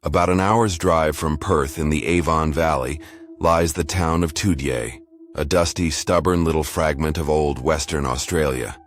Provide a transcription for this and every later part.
About an hour's drive from Perth in the Avon Valley lies the town of Tudye, a dusty, stubborn little fragment of old Western Australia.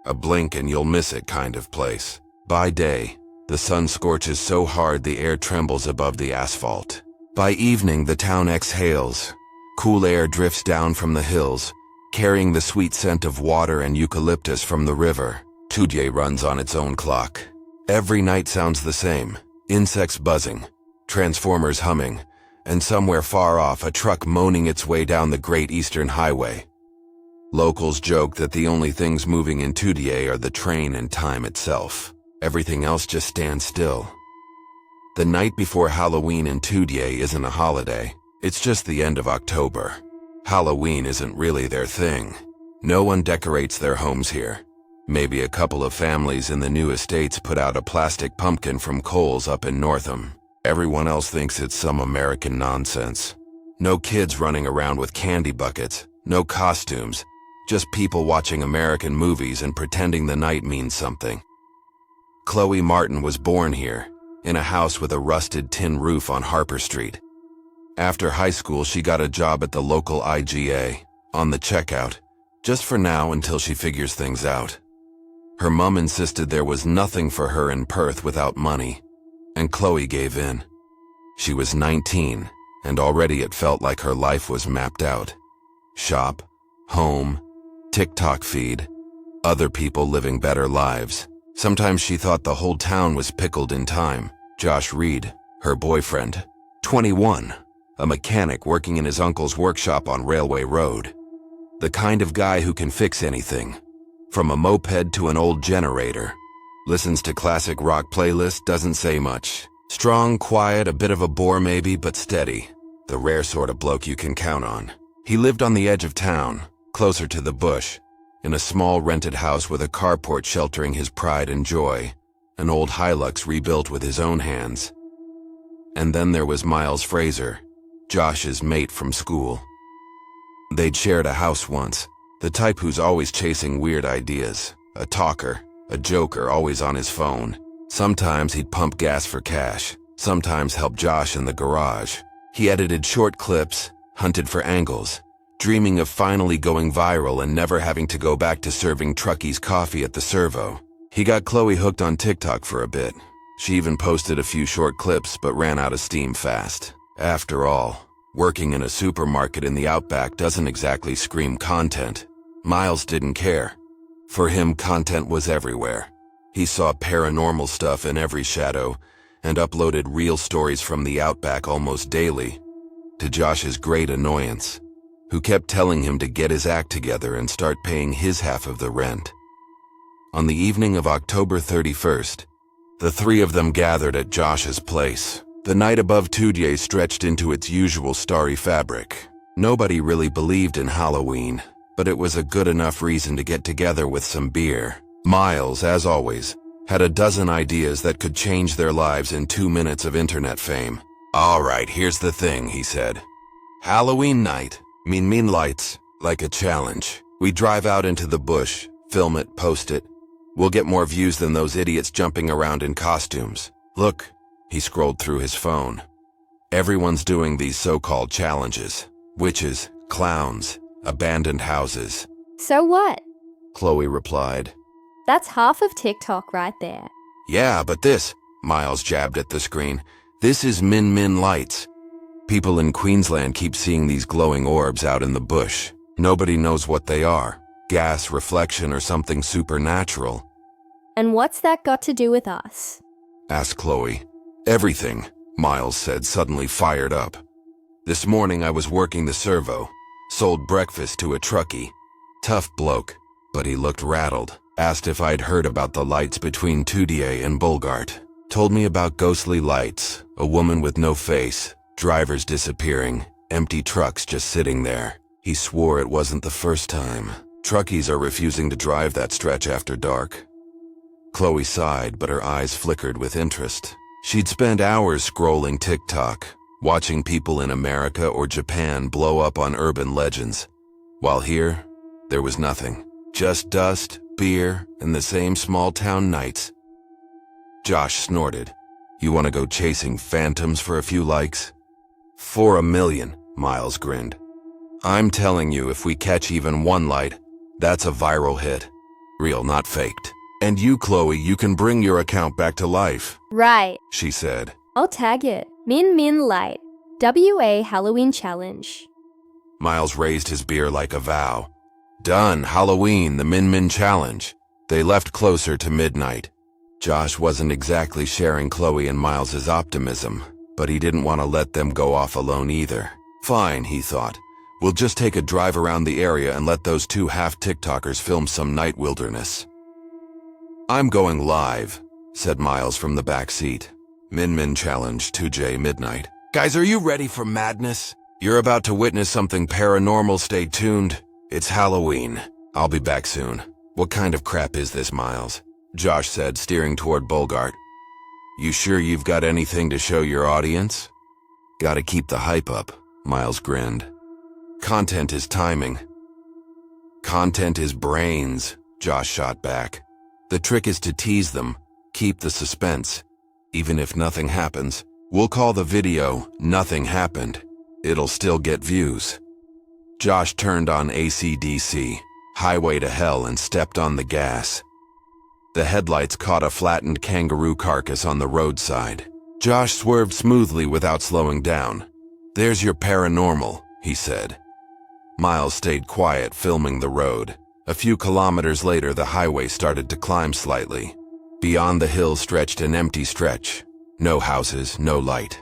A blink and you'll miss it kind of place. By day, the sun scorches so hard the air trembles above the asphalt. By evening, the town exhales. Cool air drifts down from the hills, carrying the sweet scent of water and eucalyptus from the river. Tudye runs on its own clock. Every night sounds the same. Insects buzzing, transformers humming, and somewhere far off a truck moaning its way down the Great Eastern Highway. Locals joke that the only things moving in Tudye are the train and time itself. Everything else just stands still. The night before Halloween in Tudye isn't a holiday. It's just the end of October. Halloween isn't really their thing. No one decorates their homes here. Maybe a couple of families in the new estates put out a plastic pumpkin from Coles up in Northam. Everyone else thinks it's some American nonsense. No kids running around with candy buckets, no costumes, just people watching American movies and pretending the night means something. Chloe Martin was born here, in a house with a rusted tin roof on Harper Street. After high school, she got a job at the local IGA, on the checkout, just for now until she figures things out. Her mum insisted there was nothing for her in Perth without money, and Chloe gave in. She was 19, and already it felt like her life was mapped out. Shop, home, TikTok feed, other people living better lives. Sometimes she thought the whole town was pickled in time. Josh Reed, her boyfriend, 21, a mechanic working in his uncle's workshop on Railway Road. The kind of guy who can fix anything, from a moped to an old generator. Listens to classic rock playlists, doesn't say much. Strong, quiet, a bit of a bore maybe, but steady. The rare sort of bloke you can count on. He lived on the edge of town, closer to the bush, in a small rented house with a carport sheltering his pride and joy, an old Hilux rebuilt with his own hands. And then there was Miles Fraser, Josh's mate from school. They'd shared a house once, the type who's always chasing weird ideas, a talker, a joker, always on his phone. Sometimes he'd pump gas for cash, sometimes help Josh in the garage. He edited short clips, hunted for angles, dreaming of finally going viral and never having to go back to serving truckies coffee at the servo. He got Chloe hooked on TikTok for a bit. She even posted a few short clips but ran out of steam fast. After all, working in a supermarket in the Outback doesn't exactly scream content. Miles didn't care. For him, content was everywhere. He saw paranormal stuff in every shadow and uploaded real stories from the Outback almost daily, to Josh's great annoyance, who kept telling him to get his act together and start paying his half of the rent. On the evening of October 31st, the three of them gathered at Josh's place. The night above Tudye stretched into its usual starry fabric. Nobody really believed in Halloween, but it was a good enough reason to get together with some beer. Miles, as always, had a dozen ideas that could change their lives in 2 minutes of internet fame. "All right, here's the thing," he said. "Halloween night, mean lights, like a challenge. We drive out into the bush, film it, post it. We'll get more views than those idiots jumping around in costumes. Look," he scrolled through his phone. "Everyone's doing these so-called challenges. Witches, clowns, abandoned houses." So what? Chloe replied. That's half of TikTok right there. "Yeah, but this," Miles jabbed at the screen, "this is Min lights. People in Queensland keep seeing these glowing orbs out in the bush. Nobody knows what they are. Gas, reflection, or something supernatural." And what's that got to do with us? asked Chloe. "Everything," Miles said, suddenly fired up. "This morning I was working the servo, sold breakfast to a truckie. Tough bloke, but he looked rattled. Asked if I'd heard about the lights between Tudye and Bulgart. Told me about ghostly lights, a woman with no face, drivers disappearing, empty trucks just sitting there. He swore it wasn't the first time. Truckies are refusing to drive that stretch after dark." Chloe sighed, but her eyes flickered with interest. She'd spent hours scrolling TikTok, watching people in America or Japan blow up on urban legends. While here, there was nothing. Just dust, beer, and the same small-town nights. Josh snorted. You want to go chasing phantoms for a few likes? For 1,000,000, Miles grinned. I'm telling you, if we catch even one light, that's a viral hit. Real, not faked. And you, Chloe, you can bring your account back to life, Right. she said. I'll tag it. Min Min Light. WA Halloween Challenge. Miles raised his beer like a vow. Done, Halloween, the Min Min Challenge. They left closer to midnight. Josh wasn't exactly sharing Chloe and Miles's optimism, but he didn't want to let them go off alone either. Fine, he thought. We'll just take a drive around the area and let those two half-TikTokers film some night wilderness. I'm going live, said Miles from the back seat. Min Min Challenge, 2J midnight. Guys, are you ready for madness? You're about to witness something paranormal. Stay tuned. It's Halloween. I'll be back soon. What kind of crap is this, Miles? Josh said, steering toward Bogart. You sure you've got anything to show your audience? Gotta keep the hype up, Miles grinned. Content is timing. Content is brains, Josh shot back. The trick is to tease them, keep the suspense. Even if nothing happens, we'll call the video Nothing Happened. It'll still get views. Josh turned on AC/DC, Highway to Hell, and stepped on the gas. The headlights caught a flattened kangaroo carcass on the roadside. Josh swerved smoothly without slowing down. There's your paranormal, he said. Miles stayed quiet, filming the road. A few kilometers later, the highway started to climb slightly. Beyond the hill stretched an empty stretch. No houses, no light.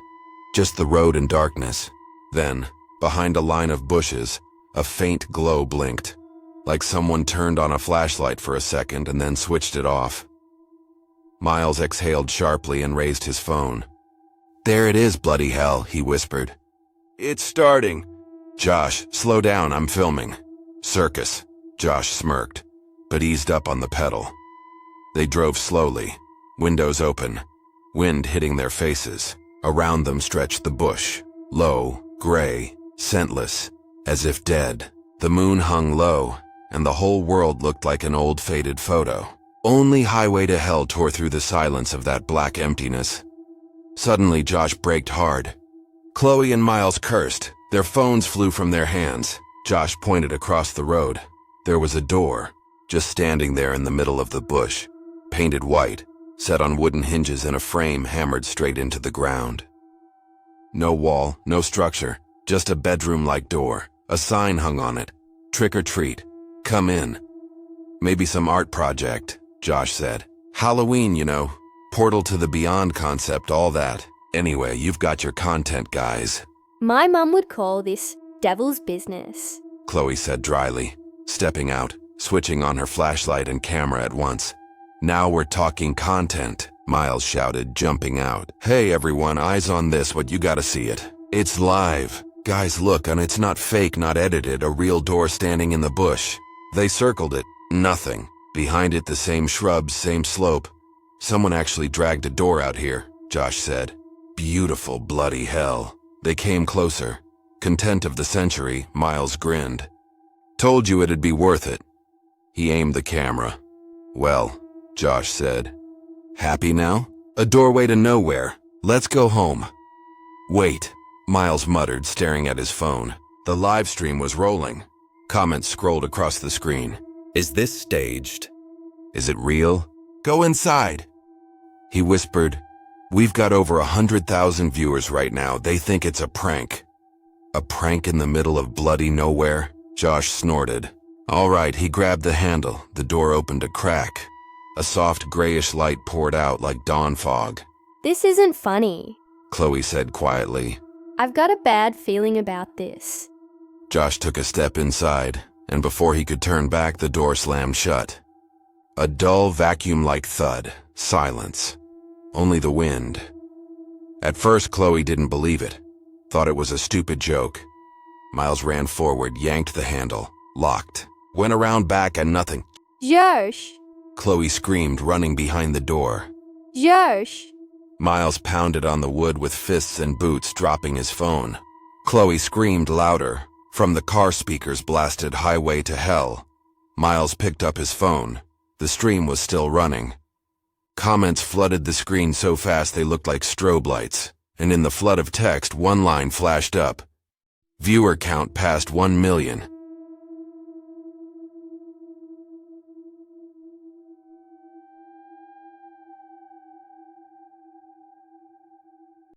Just the road and darkness. Then, behind a line of bushes, a faint glow blinked, like someone turned on a flashlight for a second and then switched it off. Miles exhaled sharply and raised his phone. There it is, bloody hell, he whispered. It's starting. Josh, slow down, I'm filming. Circus, Josh smirked, but eased up on the pedal. They drove slowly, windows open, wind hitting their faces. Around them stretched the bush, low, gray, scentless, as if dead. The moon hung low, and the whole world looked like an old faded photo. Only Highway to Hell tore through the silence of that black emptiness. Suddenly, Josh braked hard. Chloe and Miles cursed. Their phones flew from their hands. Josh pointed across the road. There was a door, just standing there in the middle of the bush, painted white, set on wooden hinges in a frame hammered straight into the ground. No wall, no structure, just a bedroom-like door. A sign hung on it. Trick or treat. Come in. Maybe some art project, Josh said. Halloween, you know. Portal to the Beyond concept, all that. Anyway, you've got your content, guys. My mum would call this devil's business, Chloe said dryly, stepping out, switching on her flashlight and camera at once. Now we're talking content, Miles shouted, jumping out. Hey everyone, eyes on this, what you gotta see it. It's live. Guys, look, and it's not fake, not edited, a real door standing in the bush. They circled it. Nothing. Behind it, the same shrubs, same slope. Someone actually dragged a door out here, Josh said. Beautiful bloody hell. They came closer. Content of the century, Miles grinned. Told you it'd be worth it. He aimed the camera. Well, Josh said. Happy now? A doorway to nowhere. Let's go home. Wait, Miles muttered, staring at his phone. The live stream was rolling. Comments scrolled across the screen. Is this staged? Is it real? Go inside. He whispered. We've got over 100,000 viewers right now. They think it's a prank. A prank in the middle of bloody nowhere? Josh snorted. All right, he grabbed the handle. The door opened a crack. A soft grayish light poured out like dawn fog. This isn't funny, Chloe said quietly. I've got a bad feeling about this. Josh took a step inside, and before he could turn back, the door slammed shut. A dull, vacuum-like thud. Silence. Only the wind. At first, Chloe didn't believe it. Thought it was a stupid joke. Miles ran forward, yanked the handle. Locked. Went around back and nothing. Josh! Chloe screamed, running behind the door. Josh! Miles pounded on the wood with fists and boots, dropping his phone. Chloe screamed louder. From the car speakers blasted Highway to Hell. Miles picked up his phone. The stream was still running. Comments flooded the screen so fast they looked like strobe lights, and in the flood of text, one line flashed up. Viewer count passed 1 million.